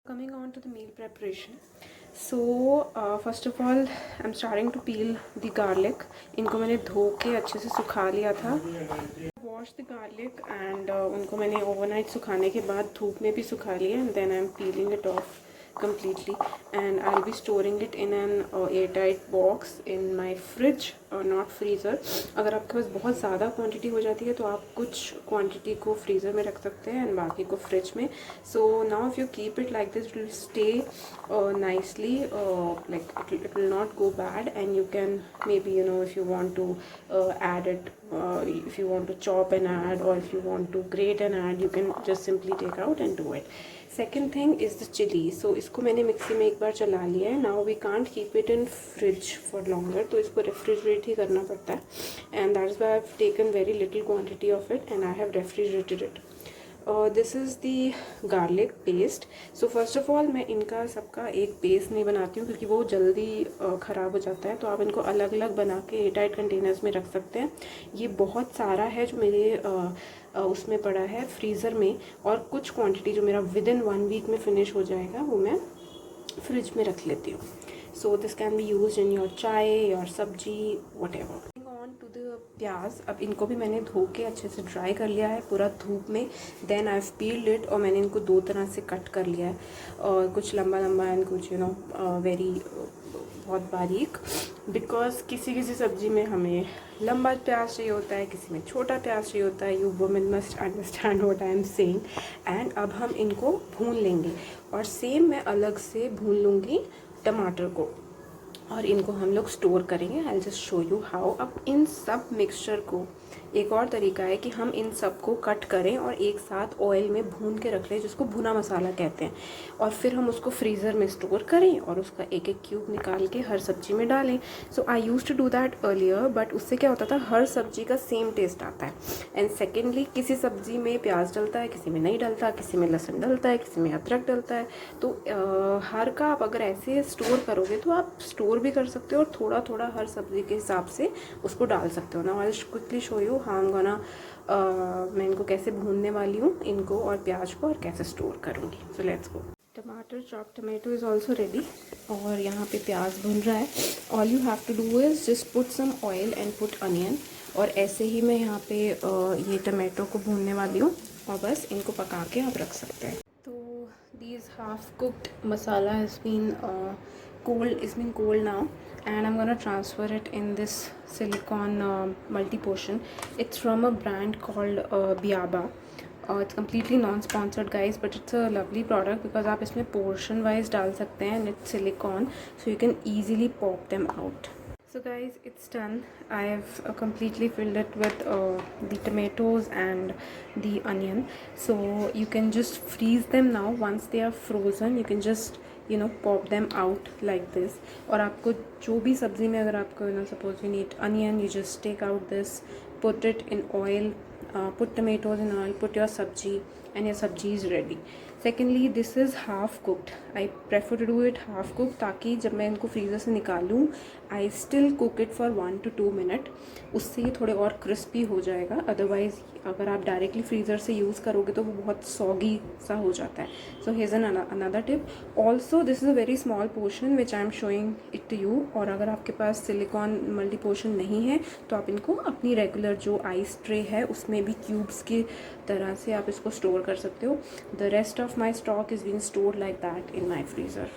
Coming on to the meal preparation. So first of all I'm starting to peel the garlic. इनको मैंने धो के अच्छे से सुखा लिया था. Wash the garlic and उनको मैंने overnight सुखाने के बाद धूप में भी सुखा लिया and then I'm peeling it off completely and I'll be storing it in an airtight box in my fridge और not freezer. अगर आपके पास बहुत ज़्यादा क्वांटिटी हो जाती है तो आप कुछ क्वांटिटी को फ्रीज़र में रख सकते हैं एंड बाकी को फ्रिज में. So now if you keep it like this it will stay nicely, like it will not go bad and you can maybe if you want to add it, if you want to chop and add or if you want to grate and add, you can just simply take out and do it. Second thing is the chili. So इसको मैंने mixie में एक बार चला लिया है. Now we can't keep it in fridge for longer, तो इसको refrigerate ही करना पड़ता है and that's why I've taken very little quantity of it and I have refrigerated it. This is the garlic paste. So first of all मैं इनका सबका एक paste नहीं बनाती हूँ क्योंकि वो जल्दी ख़राब हो जाता है, तो आप इनको अलग अलग बना के एयरटाइट कंटेनर्स में रख सकते हैं. ये बहुत सारा है जो मेरे उसमें पड़ा है फ्रीज़र में और कुछ क्वांटिटी जो मेरा विद इन 1 वीक में फिनिश हो जाएगा वो मैं फ्रिज में रख लेती हूँ. So this can be use in your चाय, योर सब्जी, वट एवर. टू द प्याज. अब इनको भी मैंने धो के अच्छे से ड्राई कर लिया है पूरा धूप में. Then I have peeled it और मैंने इनको 2 तरह से कट कर लिया है और कुछ लंबा लंबा एंड कुछ वेरी बहुत बारीक. बिकॉज किसी किसी सब्ज़ी में हमें लंबा प्याज चाहिए होता है, किसी में छोटा प्याज चाहिए होता है. You women must understand what I am saying. And अब हम इनको भून लेंगे और सेम मैं अलग से भून लूँगी टमाटर को और इनको हम लोग स्टोर करेंगे. I just show you how. अब इन सब मिक्सचर को एक और तरीका है कि हम इन सब को कट करें और एक साथ ऑयल में भून के रख लें, जिसको भुना मसाला कहते हैं, और फिर हम उसको फ्रीज़र में स्टोर करें और उसका एक एक क्यूब निकाल के हर सब्जी में डालें. So I used to do that earlier, but उससे क्या होता था हर सब्जी का सेम टेस्ट आता है. एंड सेकेंडली किसी सब्जी में प्याज डलता है, किसी में नहीं डलता, किसी में लहसुन डलता है, किसी में अदरक डलता है. तो हर का आप अगर ऐसे स्टोर करोगे तो आप स्टोर भी कर सकते हो और थोड़ा थोड़ा हर सब्जी के हिसाब से उसको डाल सकते हो. ना आई क्विकली शो यू हाँ मैं इनको कैसे भूनने वाली हूँ इनको और प्याज को और कैसे स्टोर करूँगी. So let's go. टमाटर chop tomato is also ready और यहाँ पे प्याज भून रहा है. All you have to do is just put some oil and put onion. और ऐसे ही मैं यहाँ पे ये टमाटो को भूनने वाली हूँ और बस इनको पका के आप रख सकते हैं. तो these half cooked masala has been cold now and I'm gonna transfer it in this silicone multi-portion. It's from a brand called Biaba. It's completely non-sponsored guys, but it's a lovely product because आप इसमें portion wise डाल सकते हैं and it's silicone so you can easily pop them out. So guys, it's done. I have completely filled it with the tomatoes and the onion. So you can just freeze them now. Once they are frozen, you can just pop them out like this. और आपको जो भी सब्ज़ी में अगर आपको suppose you need onion, you just take out this, put it in oil, put tomatoes in oil, put your sabji and your sabji is ready. Secondly, this is half cooked. I prefer to do it half cooked ताकि जब मैं इनको freezer से निकालूँ I still cook it for 1 to 2 minutes. उससे ये थोड़े और क्रिस्पी हो जाएगा. अदरवाइज़ अगर आप डायरेक्टली फ्रीज़र से यूज़ करोगे तो वो बहुत सॉगी सा हो जाता है. सो here's another tip. Also this is a very small portion which I am showing it to you. और अगर आपके पास सिलिकॉन मल्टी पोर्शन नहीं है तो आप इनको अपनी रेगुलर जो आइस ट्रे है उसमें भी क्यूब्स की तरह से आप इसको स्टोर कर सकते हो. The rest of my stock is been stored like that in my freezer.